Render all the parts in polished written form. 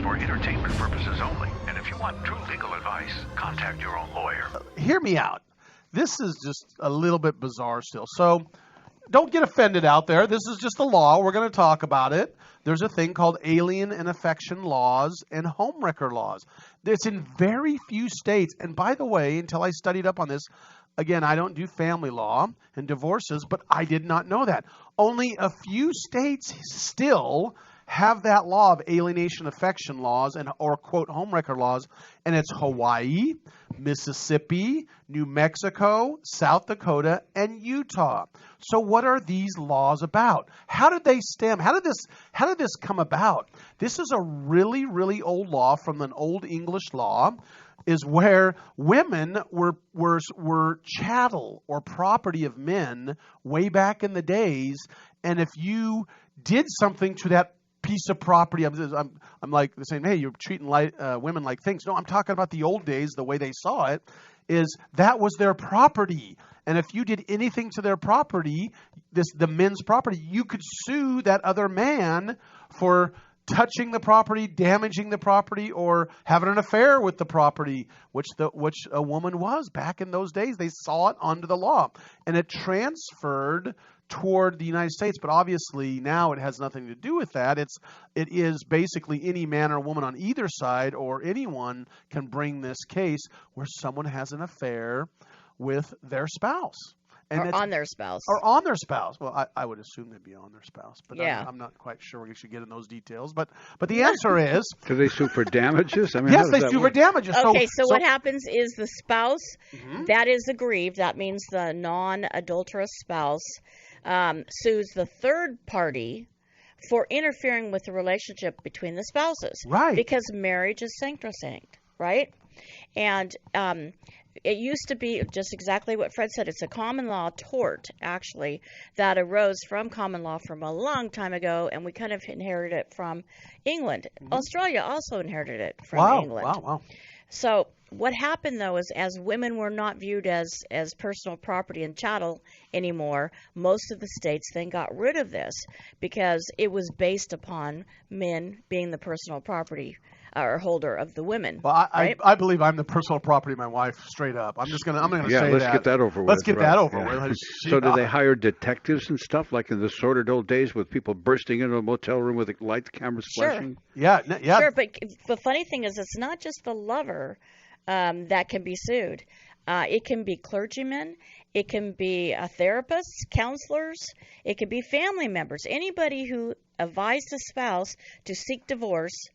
for entertainment purposes only. And if you want true legal advice, contact your own lawyer. Hear me out. This is just a little bit bizarre still. So don't get offended out there. This is just a law. We're going to talk about it. There's a thing called alien and affection laws and homewrecker laws. It's in very few states. And by the way, until I studied up on this, again, I don't do family law and divorces, but I did not know that. Only a few states still have that law of alienation affection laws and or quote homewrecker laws, and it's Hawaii, Mississippi, New Mexico, South Dakota, and Utah. So what are these laws about? How did they stem? How did this come about? This is a really, really old law from an old English law, is where women were chattel or property of men way back in the days, and if you did something to that piece of property, I'm like saying, hey, you're treating women like things. No, I'm talking about the old days, the way they saw it, is that was their property. And if you did anything to their property, the men's property, you could sue that other man for touching the property, damaging the property, or having an affair with the property, which a woman was back in those days. They saw it under the law, and it transferred toward the United States, but obviously now it has nothing to do with that. It is basically any man or woman on either side or anyone can bring this case where someone has an affair with their spouse. And or on their spouse. Or on their spouse. Well, I would assume they'd be on their spouse, but yeah. I'm not quite sure we should get in those details. But the answer is... Do they sue for damages? I mean, yes, they sue for damages. Okay, so what happens is the spouse that is aggrieved, that means the non-adulterous spouse, sues the third party for interfering with the relationship between the spouses. Right. Because marriage is sacrosanct, right? And it used to be just exactly what Fred said. It's a common law tort, actually, that arose from common law from a long time ago, and we kind of inherited it from England. Australia also inherited it from England. Wow. So what happened, though, is as women were not viewed as personal property and chattel anymore, most of the states then got rid of this because it was based upon men being the personal property or holder of the women. Well, right? I believe I'm the personal property of my wife, straight up. I'm going to say that. Let's get that over with. Let's get that over with. So do they hire detectives and stuff like in the sordid old days with people bursting into a motel room with light cameras flashing? Yeah. Sure, but the funny thing is it's not just the lover that can be sued. It can be clergymen. It can be therapists, counselors. It can be family members. Anybody who advised a spouse to seek divorce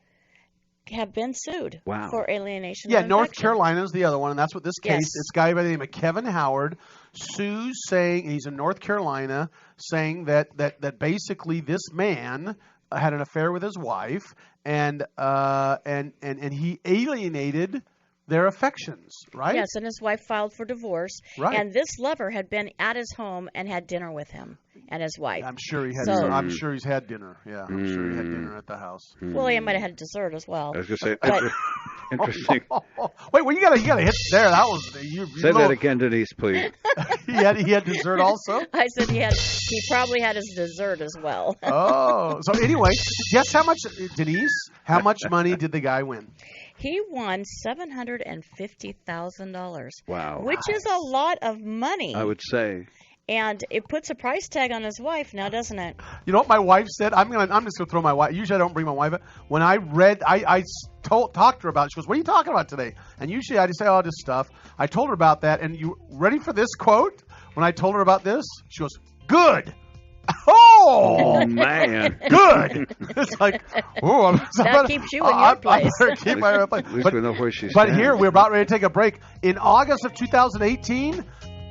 have been sued for alienation. Yeah, North Carolina is the other one, and that's what this case. This guy by the name of Kevin Howard sues, saying he's in North Carolina, saying that basically this man had an affair with his wife, and he alienated their affections, right? Yes, and his wife filed for divorce. Right. And this lover had been at his home and had dinner with him and his wife. I'm sure he had. I'm sure he's had dinner. Yeah, I'm sure he had dinner at the house. Well, he might have had dessert as well. I was going to say, interesting. Wait, well, you got to hit there. That was say that again, Denise, please. he had dessert also. I said he probably had his dessert as well. Oh, so anyway, guess how much, Denise? How much money did the guy win? He won $750,000. Wow. Which is a lot of money. I would say. And it puts a price tag on his wife now, doesn't it? You know what my wife said? I'm just gonna throw my wife. Usually I don't bring my wife. When I read, I talked to her about it. She goes, "What are you talking about today?" And usually I just say all this stuff. I told her about that. And you ready for this quote? When I told her about this, she goes, "Good." Oh man, good. It's like, that keeps you in your place. Keep my place. At least we know where she's. But here we're about ready to take a break. In August of 2018,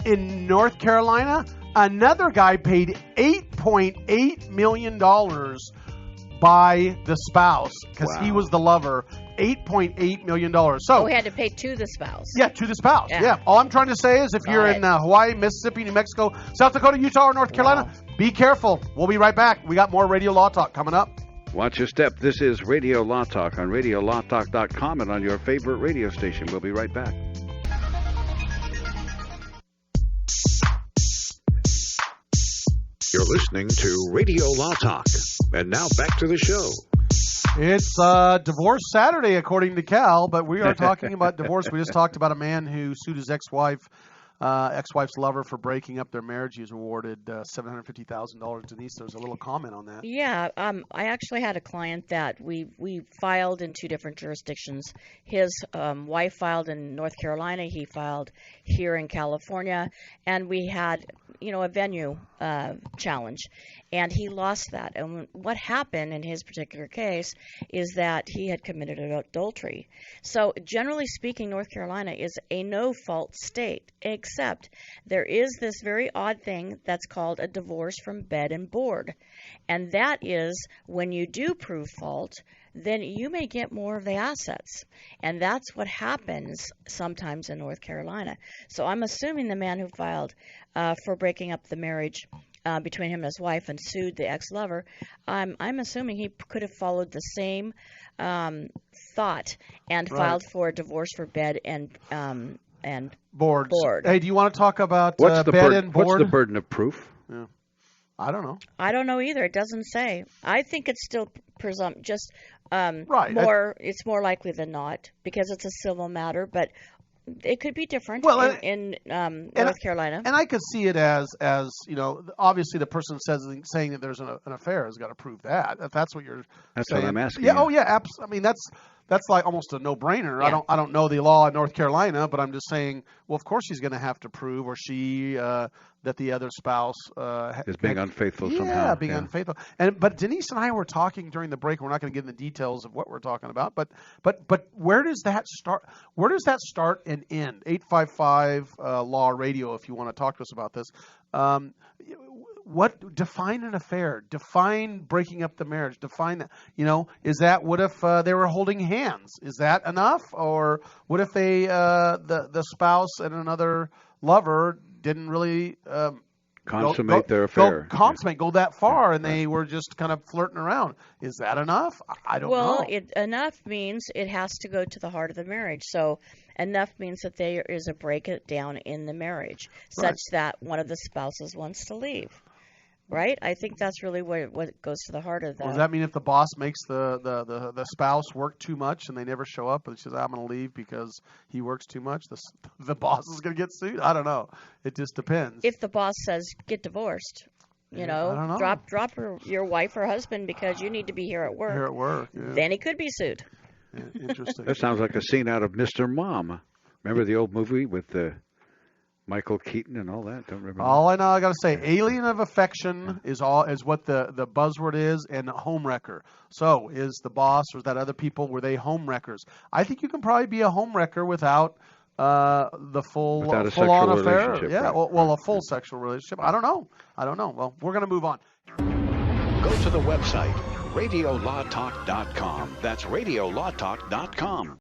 in North Carolina, another guy paid $8.8 million by the spouse because he was the lover. $8.8 million. So he had to pay to the spouse. Yeah, to the spouse. Yeah. All I'm trying to say is if you're in Hawaii, Mississippi, New Mexico, South Dakota, Utah, or North Carolina, be careful. We'll be right back. We got more Radio Law Talk coming up. Watch your step. This is Radio Law Talk on RadioLawTalk.com and on your favorite radio station. We'll be right back. You're listening to Radio Law Talk. And now back to the show. It's Divorce Saturday, according to Cal, but we are talking about divorce. We just talked about a man who sued his ex-wife's lover for breaking up their marriage. He was awarded $750,000. Denise, there's a little comment on that. Yeah, I actually had a client that we filed in 2 different jurisdictions. His wife filed in North Carolina. He filed here in California, and we had, a venue challenge, and he lost that. And what happened in his particular case is that he had committed adultery. So generally speaking, North Carolina is a no-fault state, except there is this very odd thing that's called a divorce from bed and board. And that is when you do prove fault, then you may get more of the assets. And that's what happens sometimes in North Carolina. So I'm assuming the man who filed for breaking up the marriage between him and his wife and sued the ex-lover, I'm assuming he could have followed the same thought and filed for a divorce for bed and Boards. board. Hey, do you want to talk about What's the bed and board? What's the burden of proof? Yeah. I don't know. I don't know either. It doesn't say. I think it's still Right. It's more likely than not because it's a civil matter, but it could be different in North Carolina. And I could see it as obviously the person saying that there's an affair has got to prove that. If that's what you're That's saying. what I'm asking. Yeah. you. Oh, yeah. I mean, that's like almost a no-brainer. Yeah. I don't know the law in North Carolina, but I'm just saying. Well, of course she's going to have to prove, or she that the other spouse Is being unfaithful somehow. Yeah, being unfaithful. But Denise and I were talking during the break. We're not going to get into the details of what we're talking about. But where does that start? Where does that start and end? 855 Law Radio. If you want to talk to us about this. Define an affair? Define breaking up the marriage. Define that. Is that what if they were holding hands? Is that enough? Or what if the spouse and another lover didn't really Consummate their affair. Go that far, and they were just kind of flirting around. Is that enough? I don't know. Well, enough means it has to go to the heart of the marriage. So enough means that there is a breakdown in the marriage, such that one of the spouses wants to leave. Right? I think that's really what goes to the heart of that. Does that mean if the boss makes the spouse work too much and they never show up and she says, I'm going to leave because he works too much, the boss is going to get sued? I don't know. It just depends. If the boss says, get divorced, I don't know. drop your wife or husband because you need to be here at work. Here at work. Yeah. Then he could be sued. Yeah, interesting. That sounds like a scene out of Mr. Mom. Remember the old movie with Michael Keaton and all that? Don't remember. All I know, I got to say, alien of affection is what the buzzword is, and homewrecker. So, is the boss or is that other people? Were they homewreckers? I think you can probably be a homewrecker without the Without a full-on sexual affair. relationship, Yeah, right. well, a full sexual relationship. I don't know. Well, we're going to move on. Go to the website, radiolawtalk.com. That's radiolawtalk.com.